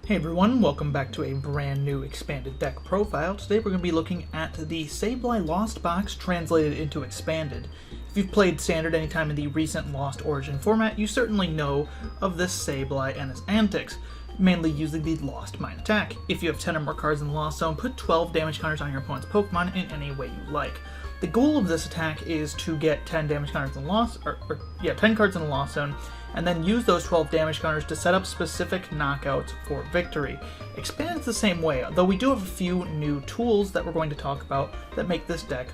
Hey everyone, welcome back to a brand new expanded deck profile. Today we're going to be looking at the Sableye Lost box translated into expanded. If you've played standard anytime in the recent Lost Origin format, you certainly know of this Sableye and its antics, mainly using the Lost Mine attack. If you have 10 or more cards in the Lost Zone, put 12 damage counters on your opponent's Pokemon in any way you like. The goal of this attack is to get 10 damage counters in the Lost, 10 cards in the Lost Zone, and then use those 12 damage counters to set up specific knockouts for victory. Expanded's the same way, though we do have a few new tools that we're going to talk about that make this deck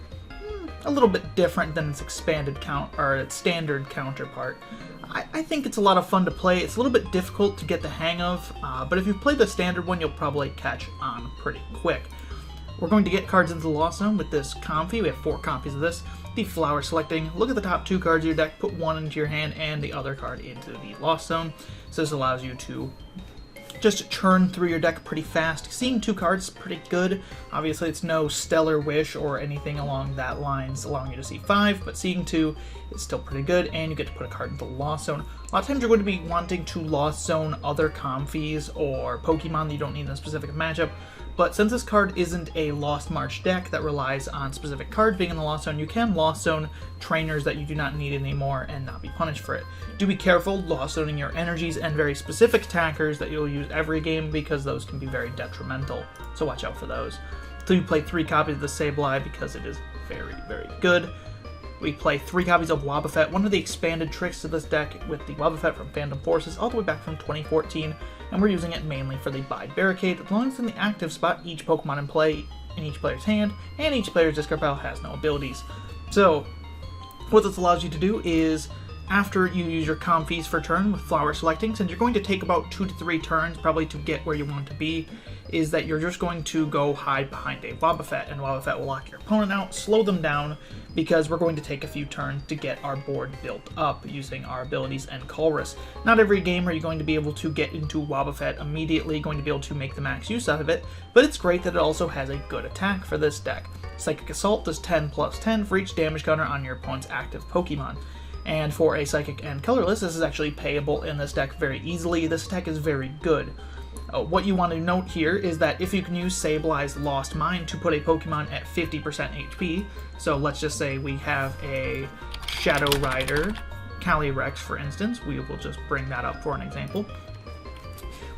a little bit different than its its standard counterpart. I think it's a lot of fun to play. It's a little bit difficult to get the hang of, but if you play the standard one, you'll probably catch on pretty quick. We're going to get cards into the Lost Zone with this Comfey. We have 4 copies of this. The flower selecting, look at the top 2 cards of your deck, put one into your hand and the other card into the Lost Zone. So this allows you to just churn through your deck pretty fast. Seeing 2 cards is pretty good. Obviously it's no Stellar Wish or anything along that lines allowing you to see 5, but seeing 2 is still pretty good, and you get to put a card into the Lost Zone. A lot of times you're going to be wanting to Lost Zone other Comfeys or Pokemon that you don't need in a specific matchup, but since this card isn't a Lost March deck that relies on specific cards being in the Lost Zone, you can Lost Zone trainers that you do not need anymore and not be punished for it. Do be careful Lost Zoning your energies and very specific attackers that you'll use every game, because those can be very detrimental, so watch out for those. So you play 3 copies of the Sableye because it is very, very good. We play 3 copies of Wobbuffet, one of the expanded tricks of this deck with the Wobbuffet from Phantom Forces all the way back from 2014, and we're using it mainly for the Bide Barricade. As long as it's in the active spot, each Pokemon in play in each player's hand, and each player's discard pile has no abilities. So, what this allows you to do is, after you use your Comfeys for turn with flower selecting, since you're going to take about 2 to 3 turns probably to get where you want to be, is that you're just going to go hide behind a Wobbuffet, and Wobbuffet will lock your opponent out, slow them down, because we're going to take a few turns to get our board built up using our abilities and Colress. Not every game are you going to be able to get into Wobbuffet immediately, going to be able to make the max use out of it, but it's great that it also has a good attack for this deck. Psychic Assault does 10 plus 10 for each damage counter on your opponent's active Pokemon. And for a Psychic and Colorless, this is actually payable in this deck very easily. This attack is very good. What you want to note here is that if you can use Sableye's Lost Mine to put a Pokemon at 50% HP, so let's just say we have a Shadow Rider, Calyrex for instance, we will just bring that up for an example.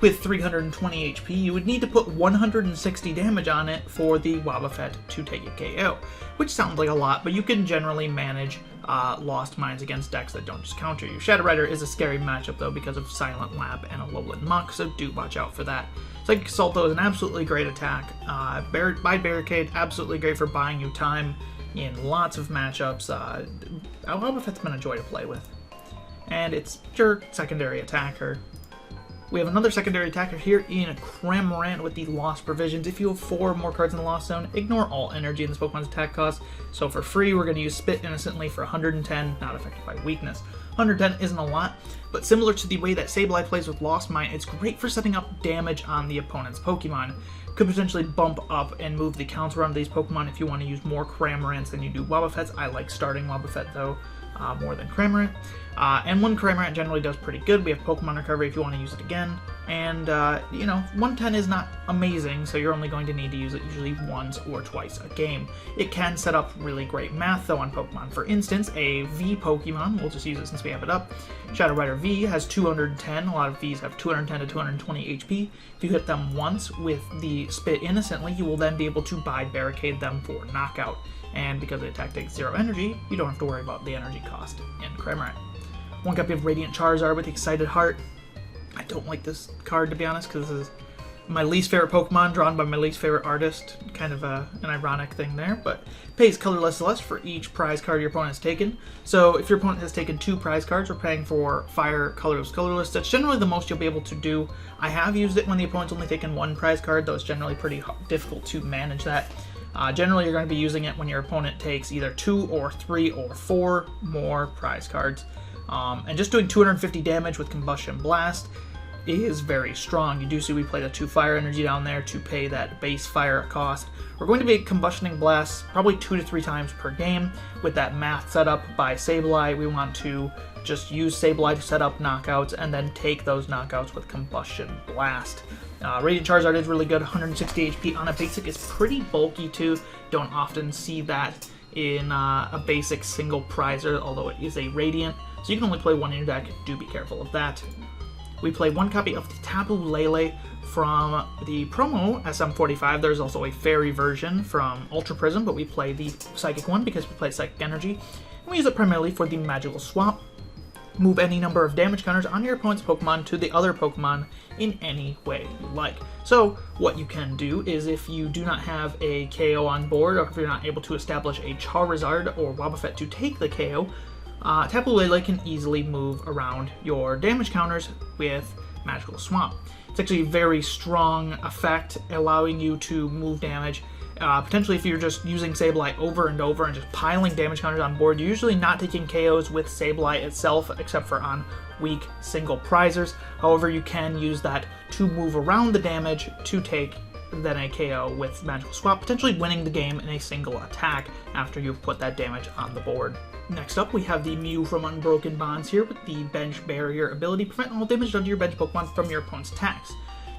With 320 HP, you would need to put 160 damage on it for the Wobbuffet to take a KO, which sounds like a lot, but you can generally manage Lost Mines against decks that don't just counter you. Shadow Rider is a scary matchup though because of Silent Lab and a Lowland Muck, so do watch out for that. Psychic Assault though is an absolutely great attack. Bide Barricade, absolutely great for buying you time in lots of matchups. Wobbuffet's been a joy to play with. And it's your secondary attacker. We have another secondary attacker here in Cramorant with the Lost Provisions. If you have 4 or more cards in the Lost Zone, ignore all energy in this Pokemon's attack cost. So for free, we're going to use Spit Innocently for 110, not affected by weakness. 110 isn't a lot, but similar to the way that Sableye plays with Lost Mine, it's great for setting up damage on the opponent's Pokemon. Could potentially bump up and move the counts around these Pokemon if you want to use more Cramorants than you do Wobbuffets. I like starting Wobbuffet though, more than Cramorant. And 1 Cramorant generally does pretty good. We have Pokemon Recovery if you want to use it again. And, 110 is not amazing, so you're only going to need to use it usually once or twice a game. It can set up really great math, though, on Pokemon. For instance, a V Pokemon, we'll just use it since we have it up. Shadow Rider V has 210. A lot of Vs have 210 to 220 HP. If you hit them once with the Spit Innocently, you will then be able to Bide Barricade them for knockout. And because the attack takes 0 energy, you don't have to worry about the energy cost in Cramorant. 1 copy of Radiant Charizard with Excited Heart. I don't like this card, to be honest, because this is my least favorite Pokemon drawn by my least favorite artist. Kind of an ironic thing there, but pays colorless less for each prize card your opponent has taken. So if your opponent has taken 2 prize cards, we're paying for Fire, colorless. That's generally the most you'll be able to do. I have used it when the opponent's only taken 1 prize card, though it's generally pretty difficult to manage that. Generally, you're going to be using it when your opponent takes either 2 or 3 or 4 more prize cards. And just doing 250 damage with Combustion Blast is very strong. You do see we played a 2 fire energy down there to pay that base fire cost. We're going to be combustioning blasts probably 2 to 3 times per game with that math set up by Sableye. We want to just use Sableye to set up knockouts and then take those knockouts with combustion blast. Radiant Charizard is really good. 160 HP on a basic is pretty bulky too. Don't often see that in a basic single prizer, although it is a Radiant, so you can only play 1 in your deck. Do be careful of that. We play 1 copy of the Tapu Lele from the promo SM45. There's also a fairy version from Ultra Prism, but we play the Psychic one because we play Psychic Energy. And we use it primarily for the magical swap. Move any number of damage counters on your opponent's Pokemon to the other Pokemon in any way you like. So what you can do is, if you do not have a KO on board, or if you're not able to establish a Charizard or Wobbuffet to take the KO, Tapu Lele can easily move around your damage counters with Magical Swap. It's actually a very strong effect, allowing you to move damage. Potentially, if you're just using Sableye over and over and just piling damage counters on board, you're usually not taking KOs with Sableye itself, except for on weak single prizers. However, you can use that to move around the damage to take then a KO with Magical Swap, potentially winning the game in a single attack after you've put that damage on the board. Next up, we have the Mew from Unbroken Bonds here with the Bench Barrier ability. Prevent all damage done to your bench Pokemon from your opponent's attacks.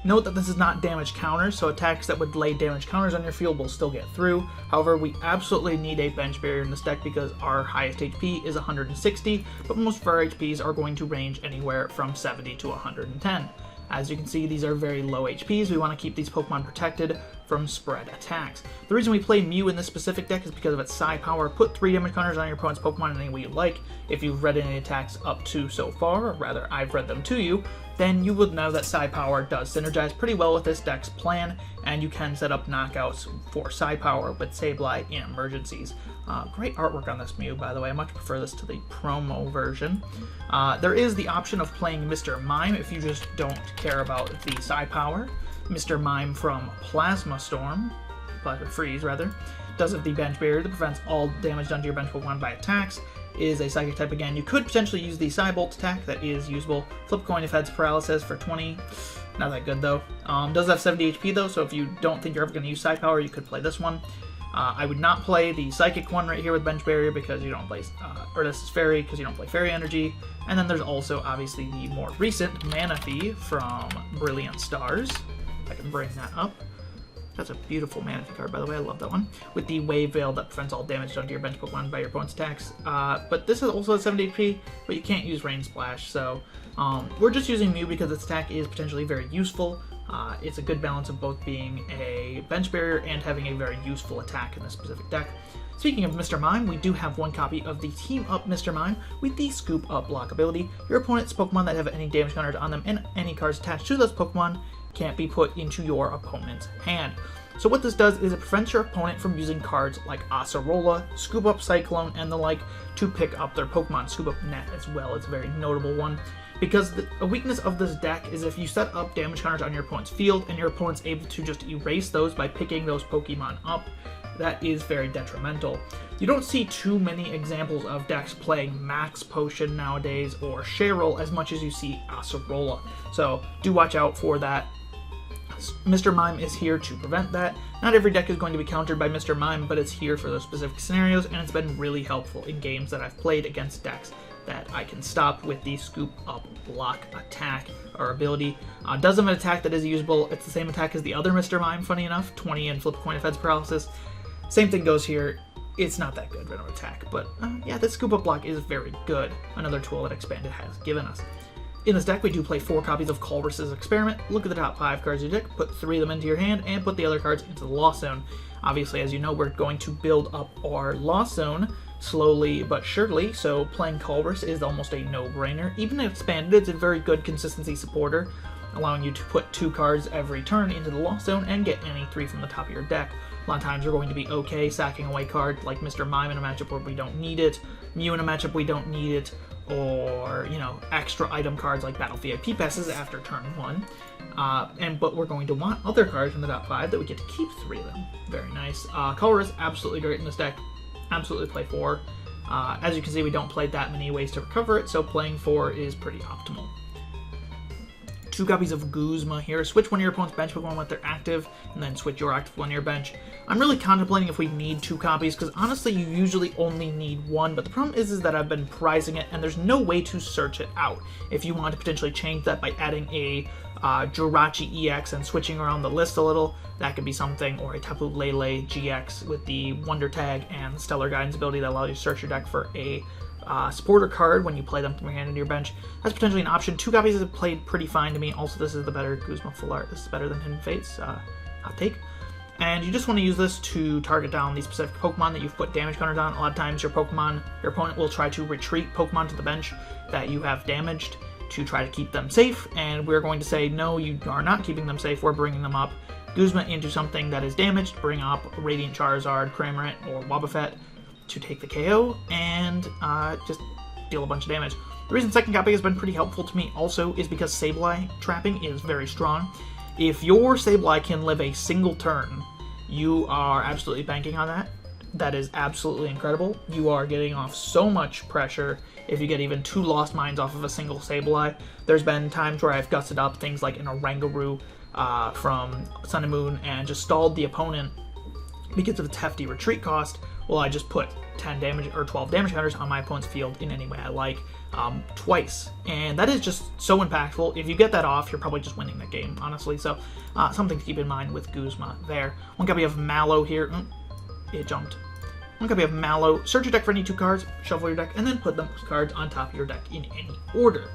Note that this is not damage counters, so attacks that would lay damage counters on your field will still get through. However, we absolutely need a bench barrier in this deck because our highest HP is 160, but most of our HPs are going to range anywhere from 70 to 110. As you can see, these are very low HPs. We want to keep these Pokemon protected from spread attacks. The reason we play Mew in this specific deck is because of its Psi power. Put 3 damage counters on your opponent's Pokemon in any way you like. If you've read any attacks up to so far, or rather I've read them to you, then you would know that Psi power does synergize pretty well with this deck's plan, and you can set up knockouts for Psi power with Sableye in emergencies. Great artwork on this Mew, by the way. I much prefer this to the promo version. There is the option of playing Mr. Mime if you just don't care about the Psi power. Mr. Mime from Plasma Freeze, does have the bench barrier that prevents all damage done to your bench Pokemon by attacks. Is a Psychic type again. You could potentially use the Psybolt attack, that is usable. Flip coin if heads paralysis for 20. Not that good though. Does have 70 HP though, so if you don't think you're ever going to use Psi power, you could play this one. I would not play the Psychic one right here with bench barrier because you don't play, or this is Fairy because you don't play Fairy Energy. And then there's also obviously the more recent Manaphy from Brilliant Stars. If I can bring that up. That's a beautiful Manaphy card, by the way. I love that one. With the Wave Veil that prevents all damage done to your bench Pokemon by your opponent's attacks. But this is also at 70 HP, but you can't use Rain Splash. So we're just using Mew because its attack is potentially very useful. It's a good balance of both being a bench barrier and having a very useful attack in this specific deck. Speaking of Mr. Mime, we do have 1 copy of the Team Up Mr. Mime with the Scoop Up block ability. Your opponent's Pokemon that have any damage counters on them and any cards attached to those Pokemon can't be put into your opponent's hand. So what this does is it prevents your opponent from using cards like Acerola, Scoop Up Cyclone, and the like to pick up their Pokemon. Scoop Up Net as well, it's a very notable one. Because a weakness of this deck is if you set up damage counters on your opponent's field and your opponent's able to just erase those by picking those Pokemon up, that is very detrimental. You don't see too many examples of decks playing Max Potion nowadays or Cheryl as much as you see Acerola. So do watch out for that. Mr. Mime is here to prevent that. Not every deck is going to be countered by Mr. Mime, but it's here for those specific scenarios, and it's been really helpful in games that I've played against decks that I can stop with the Scoop Up block attack or ability. Does have an attack that is usable. It's the same attack as the other Mr. Mime, funny enough, 20 and Flip Coin of Heads Paralysis. Same thing goes here. It's not that good of an attack, but yeah, the Scoop Up block is very good. Another tool that Expanded has given us. In this deck, we do play 4 copies of Colress's Experiment. Look at the top 5 cards of your deck, put 3 of them into your hand, and put the other cards into the Lost Zone. Obviously, as you know, we're going to build up our Lost Zone slowly but surely, so playing Colress is almost a no-brainer. Even Expanded, it's a very good consistency supporter, allowing you to put 2 cards every turn into the Lost Zone and get any 3 from the top of your deck. A lot of times you're going to be okay sacking away cards like Mr. Mime in a matchup where we don't need it, Mew in a matchup we don't need it, or, you know, extra item cards like Battle VIP passes after turn 1. But we're going to want other cards from the top 5 that we get to keep 3 of them. Very nice. Colress, absolutely great in this deck. Absolutely play 4. As you can see, we don't play that many ways to recover it, so playing 4 is pretty optimal. 2 copies of Guzma here. Switch one of your opponent's bench Pokemon with their active, and then switch your active one to your bench. I'm really contemplating if we need 2 copies, because honestly, you usually only need 1, but the problem is that I've been prizing it, and there's no way to search it out. If you want to potentially change that by adding a Jirachi EX and switching around the list a little, that could be something, or a Tapu Lele GX with the Wonder Tag and Stellar Guidance ability that allows you to search your deck for a supporter card when you play them from your hand into your bench. That's potentially an option. 2 copies have played pretty fine to me. Also, this is the better Guzma FLR. This is better than Hidden Fates. Hot take. And you just want to use this to target down the specific Pokemon that you've put damage counters on. A lot of times your opponent will try to retreat Pokemon to the bench that you have damaged to try to keep them safe, and we're going to say, no, you are not keeping them safe, we're bringing them up. Guzma into something that is damaged, bring up Radiant Charizard, Cramorant, or Wobbuffet to take the KO, and just deal a bunch of damage. The reason second copy has been pretty helpful to me also is because Sableye trapping is very strong. If your Sableye can live a single turn, you are absolutely banking on that. That is absolutely incredible. You are getting off so much pressure if you get even 2 Lost Mines off of a single Sableye. There's been times where I've gusted up things like an Oranguru from Sun and Moon and just stalled the opponent because of its hefty retreat cost. Well, I just put 10 damage or 12 damage counters on my opponent's field in any way I like twice. And that is just so impactful. If you get that off, you're probably just winning the game, honestly. So something to keep in mind with Guzma there. 1 copy of Mallow here. It jumped. 1 copy of Mallow. Search your deck for any 2 cards, shuffle your deck, and then put those cards on top of your deck in any order.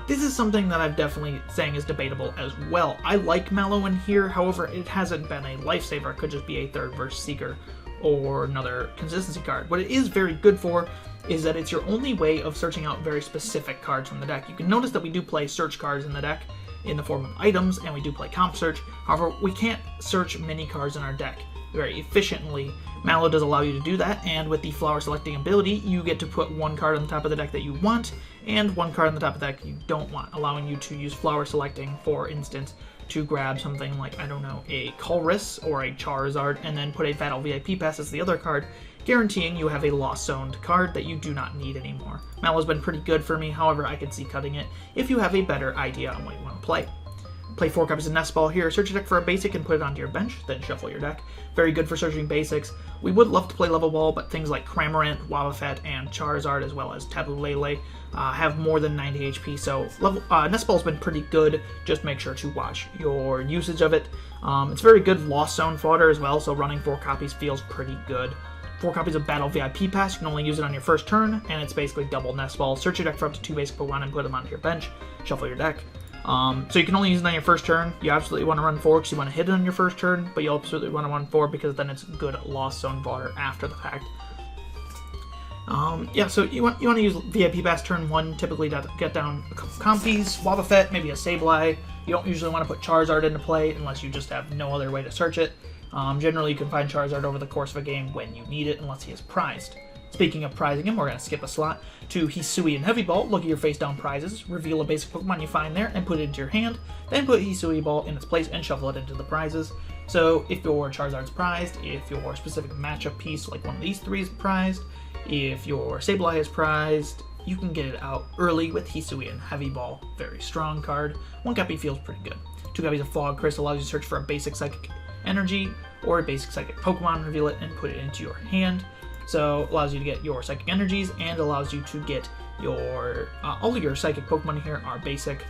This is something that I'm definitely saying is debatable as well. I like Mallow in here, however, it hasn't been a lifesaver. It could just be a 3rd versus Seeker or another consistency card. What it is very good for is that it's your only way of searching out very specific cards from the deck. You can notice that we do play search cards in the deck in the form of items, and we do play comp search. However, we can't search many cards in our deck very efficiently. Mallow does allow you to do that, and with the flower selecting ability, you get to put 1 card on the top of the deck that you want, and 1 card on the top of the deck you don't want, allowing you to use flower selecting, for instance, to grab something like, I don't know, a Colress or a Charizard, and then put a Battle VIP Pass as the other card, guaranteeing you have a lost zoned card that you do not need anymore. Mallow's been pretty good for me, however, I could see cutting it if you have a better idea on what you want to play. Play 4 copies of Nest Ball here. Search your deck for a basic and put it onto your bench, then shuffle your deck. Very good for searching basics. We would love to play Level Ball, but things like Cramorant, Wobbuffet, and Charizard, as well as Tapu Lele, have more than 90 HP, so Nest Ball's been pretty good. Just make sure to watch your usage of it. It's very good Lost Zone fodder as well, so running 4 copies feels pretty good. 4 copies of Battle VIP Pass, you can only use it on your first turn, and it's basically double Nest Ball. Search your deck for up to 2 basic Pokemon and put them onto your bench. Shuffle your deck. So you can only use it on your first turn. You absolutely want to run 4 because you want to hit it on your first turn, but you absolutely want to run 4 because then it's good Lost Zone fodder after the fact. Yeah, so you want to use VIP Pass turn 1, typically to get down a couple Comfeys, Wobbuffet, maybe a Sableye. You don't usually want to put Charizard into play unless you just have no other way to search it. Generally, you can find Charizard over the course of a game when you need it, unless he is prized. Speaking of prizing him, we're going to skip a slot to Hisuian Heavy Ball. Look at your face down prizes, reveal a basic Pokemon you find there, and put it into your hand. Then put Hisuian Ball in its place and shuffle it into the prizes. So if your Charizard's prized, if your specific matchup piece, like one of these 3 is prized, if your Sableye is prized, you can get it out early with Hisuian Heavy Ball. Very strong card. 1 copy feels pretty good. 2 copies of Fog Crystal allows you to search for a basic Psychic Energy or a basic Psychic Pokemon, reveal it, and put it into your hand. So allows you to get your Psychic Energies and allows you to get your all of your Psychic Pokemon here are basic.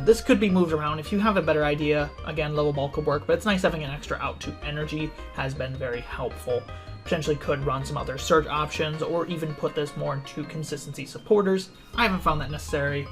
This could be moved around if you have a better idea. Again, Level Ball could work, but it's nice having an extra out to energy has been very helpful. Potentially could run some other search options or even put this more into consistency supporters. I haven't found that necessary,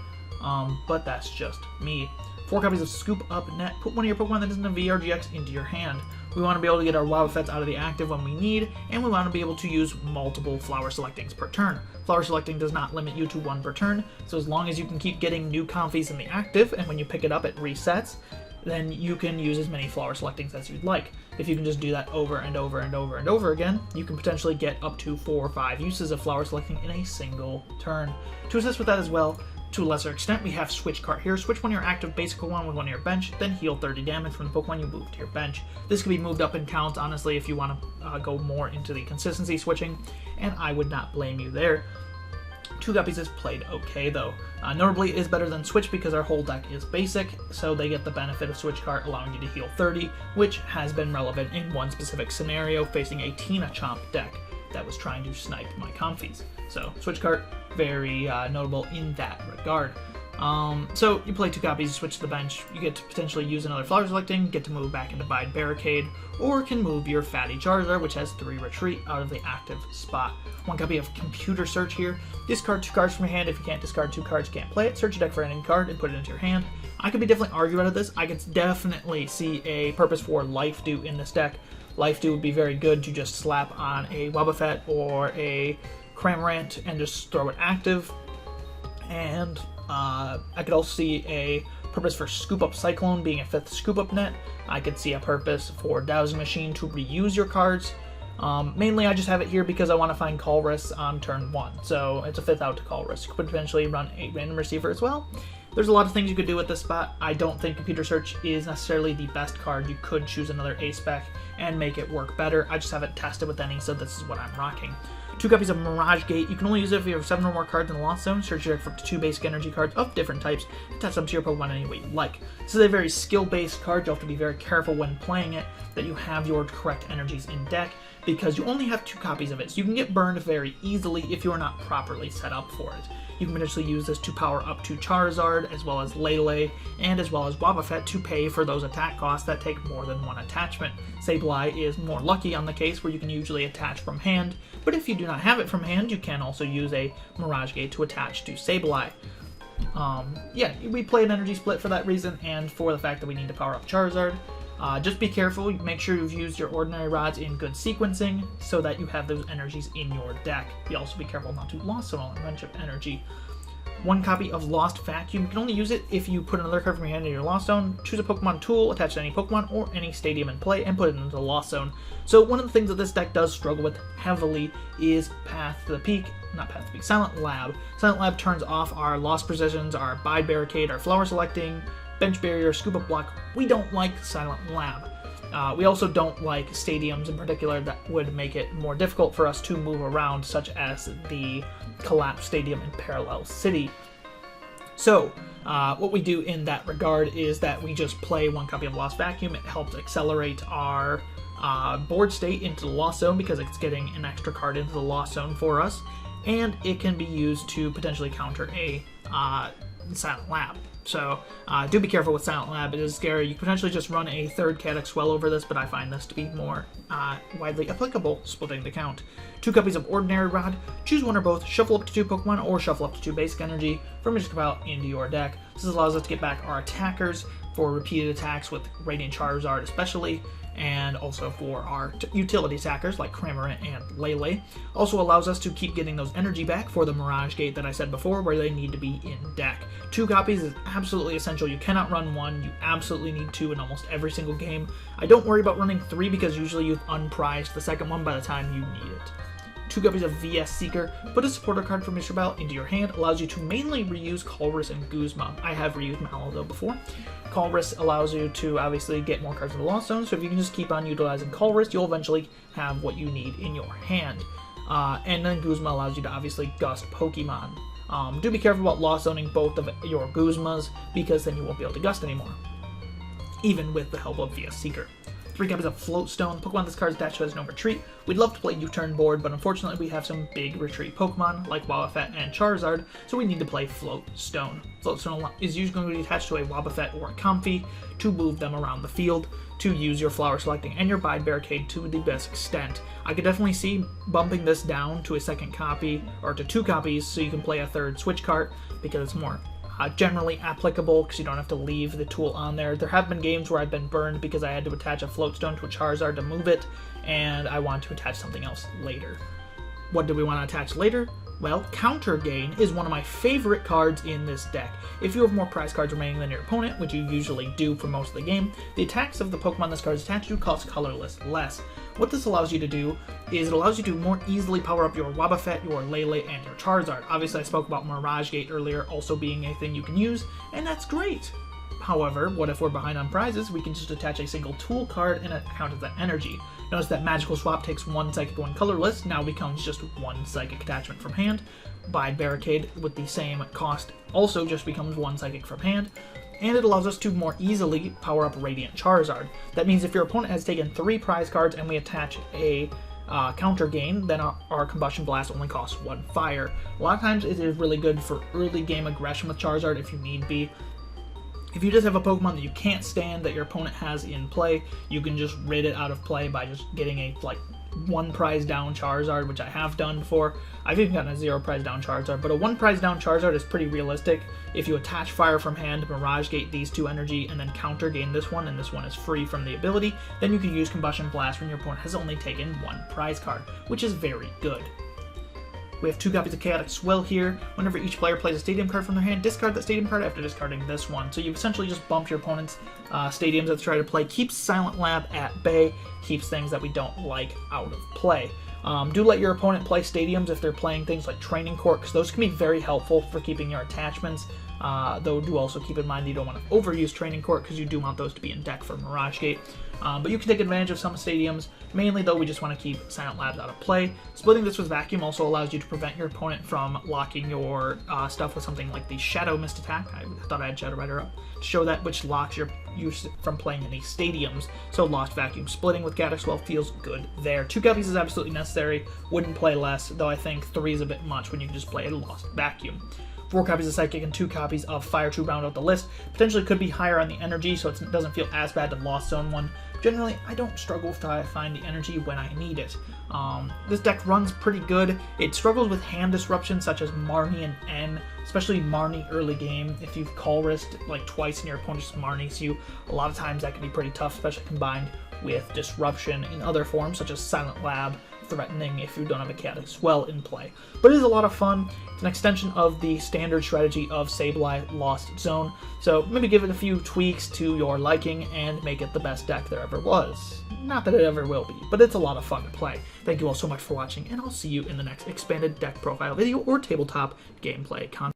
but that's just me. 4 copies of Scoop Up Net. Put one of your Pokemon that isn't a VRGX into your hand. We want to be able to get our Wobbuffets out of the active when we need, and we want to be able to use multiple flower selectings per turn. Flower selecting does not limit you to 1 per turn, so as long as you can keep getting new Comfeys in the active, and when you pick it up it resets, then you can use as many flower selectings as you'd like. If you can just do that over and over and over and over again, you can potentially get up to 4 or 5 uses of flower selecting in a single turn. To assist with that as well, to a lesser extent, we have Switch Cart here. Switch one of your active basic Pokemon with one of your bench, then heal 30 damage from the Pokemon you move to your bench. This can be moved up in count, honestly, if you want to go more into the consistency switching, and I would not blame you there. 2 copies is played okay though. Notably, it is better than Switch because our whole deck is basic, so they get the benefit of Switch Cart allowing you to heal 30, which has been relevant in one specific scenario facing a Tina Chomp deck that was trying to snipe my Comfeys. So Switch Cart, very notable in that regard. So you play 2 copies, you switch to the bench, you get to potentially use another Flower Selecting, get to move back into Bide Barricade, or can move your Fatty Charizard, which has 3 retreat out of the active spot. 1 copy of Computer Search here. Discard 2 cards from your hand. If you can't discard 2 cards, you can't play it. Search your deck for any card and put it into your hand. I could be definitely arguing about this. I could definitely see a purpose for Life Dew in this deck. Life Dew would be very good to just slap on a Wobbuffet or a Cramorant and just throw it active. And I could also see a purpose for Scoop Up Cyclone being a 5th Scoop Up Net. I could see a purpose for Dowsing Machine to reuse your cards. Mainly I just have it here because I want to find Colress on turn 1. So it's a 5th out to Colress. You could potentially run a Random Receiver as well. There's a lot of things you could do with this spot. I don't think Computer Search is necessarily the best card. You could choose another A-Spec and make it work better. I just haven't tested with any, so this is what I'm rocking. 2 copies of Mirage Gate. You can only use it if you have 7 or more cards in the Lost Zone. Search your deck for up to 2 basic energy cards of different types. Attach them to your Pokemon any way you like. This is a very skill-based card. You'll have to be very careful when playing it that you have your correct energies in deck, because you only have 2 copies of it. So you can get burned very easily if you are not properly set up for it. You can potentially use this to power up to Charizard, as well as Lele, and as well as Wobbuffet to pay for those attack costs that take more than 1 attachment. Sableye is more lucky on the case where you can usually attach from hand, but if you do not have it from hand, you can also use a Mirage Gate to attach to Sableye. Yeah, we play an energy split for that reason, and for the fact that we need to power up Charizard. Just be careful, make sure you've used your Ordinary Rods in good sequencing so that you have those energies in your deck. You also be careful not to Lost Zone a bunch of energy. 1 copy of Lost Vacuum. You can only use it if you put another card from your hand in your Lost Zone, choose a Pokemon tool, attach to any Pokemon or any stadium in play, and put it into the Lost Zone. So one of the things that this deck does struggle with heavily is Path to the Peak. Not Path to the Peak, Silent Lab. Silent Lab turns off our Lost Precisions, our Bide Barricade, our Flower Selecting, Bench Barrier, Scoop Up Block. We don't like Silent Lab. We also don't like stadiums in particular that would make it more difficult for us to move around, such as the Collapsed Stadium in Parallel City. So, what we do in that regard is that we just play 1 copy of Lost Vacuum. It helps accelerate our board state into the Lost Zone because it's getting an extra card into the Lost Zone for us, and it can be used to potentially counter a Silent Lab. So do be careful with Silent Lab. It is scary. You can potentially just run a 3rd Chaotic Swell over this, but I find this to be more widely applicable, splitting the count. 2 copies of Ordinary Rod. Choose 1 or both. Shuffle up to 2 Pokemon or shuffle up to 2 basic energy from your Scoop into your deck. This allows us to get back our attackers for repeated attacks with Radiant Charizard especially, and also for our utility attackers like Cramorant and Lele. Also allows us to keep getting those energy back for the Mirage Gate that I said before, where they need to be in deck. 2 copies is absolutely essential. You cannot run 1. You absolutely need 2 in almost every single game. I don't worry about running 3 because usually you've unprized the second one by the time you need it. 2 copies of VS Seeker. Put a supporter card from Mr. Bell into your hand. Allows you to mainly reuse Colress and Guzma. I have reused Mallow though before. Colress allows you to obviously get more cards in the Lost Zone, so if you can just keep on utilizing Colress, you'll eventually have what you need in your hand. And then Guzma allows you to obviously gust Pokemon. Do be careful about Lost Zoning both of your Guzmas, because then you won't be able to gust anymore, even with the help of VS Seeker. 3 copies of Float Stone. Pokemon this card is attached to has no retreat. We'd love to play U-Turn board, but unfortunately we have some big retreat Pokemon like Wobbuffet and Charizard, so we need to play Float Stone. Float Stone is usually going to be attached to a Wobbuffet or a Comfey to move them around the field, to use your Flower Selecting and your Bide Barricade to the best extent. I could definitely see bumping this down to a 2nd copy, or to 2 copies, so you can play a 3rd Switch Cart, because it's more generally applicable because you don't have to leave the tool on there. There have been games where I've been burned because I had to attach a Float Stone to a Charizard to move it, and I want to attach something else later. What do we want to attach later? Well, Counter Gain is one of my favorite cards in this deck. If you have more prize cards remaining than your opponent, which you usually do for most of the game, the attacks of the Pokemon this card is attached to cost colorless less. What this allows you to do is it allows you to more easily power up your Wobbuffet, your Lele, and your Charizard. Obviously, I spoke about Mirage Gate earlier also being a thing you can use, and that's great. However, what if we're behind on prizes? We can just attach a single tool card and account as that energy. Notice that Magical Swap takes 1 Psychic, 1 colorless, now becomes just 1 Psychic attachment from hand. Bide Barricade with the same cost also just becomes 1 Psychic from hand. And it allows us to more easily power up Radiant Charizard. That means if your opponent has taken 3 prize cards and we attach a counter gain, then our Combustion Blast only costs 1 fire. A lot of times it is really good for early game aggression with Charizard if you need be. If you just have a Pokemon that you can't stand that your opponent has in play, you can just rid it out of play by just getting a 1 prize down Charizard, which I have done before. I've even gotten a 0 prize down Charizard, but a 1 prize down Charizard is pretty realistic. If you attach Fire from hand, Mirage Gate these 2 energy, and then counter gain this one, and this one is free from the ability, then you can use Combustion Blast when your opponent has only taken 1 prize card, which is very good. We have 2 copies of Chaotic Swell here. Whenever each player plays a stadium card from their hand, discard that stadium card after discarding this one. So you essentially just bump your opponent's stadiums that they try to play, keeps Silent Lab at bay, keeps things that we don't like out of play. Do let your opponent play stadiums if they're playing things like Training Court, because those can be very helpful for keeping your attachments. Though do also keep in mind that you don't want to overuse Training Court, because you do want those to be in deck for Mirage Gate. But you can take advantage of some stadiums. Mainly, though, we just want to keep Silent Labs out of play. Splitting this with Vacuum also allows you to prevent your opponent from locking your stuff with something like the Shadow Mist attack. I thought I had Shadow Rider up to show that, which locks your use from playing any stadiums. So Lost Vacuum splitting with Chaotic Swell feels good there. 2 copies is absolutely necessary. Wouldn't play less, though I think 3 is a bit much when you can just play a Lost Vacuum. 4 copies of Psychic and 2 copies of Fire to round out the list. Potentially could be higher on the energy, so it doesn't feel as bad to Lost Zone 1. Generally, I don't struggle to find the energy when I need it. This deck runs pretty good. It struggles with hand disruption such as Marnie and N, especially Marnie early game. If you've Colressed twice and your opponent just Marnies you, a lot of times that can be pretty tough, especially combined with disruption in other forms such as Silent Lab, threatening if you don't have a Chaotic Swell in play. But it is a lot of fun. It's an extension of the standard strategy of Sableye Lost Zone, so maybe give it a few tweaks to your liking and make it the best deck there ever was. Not that it ever will be, but it's a lot of fun to play. Thank you all so much for watching, and I'll see you in the next expanded deck profile video or tabletop gameplay content.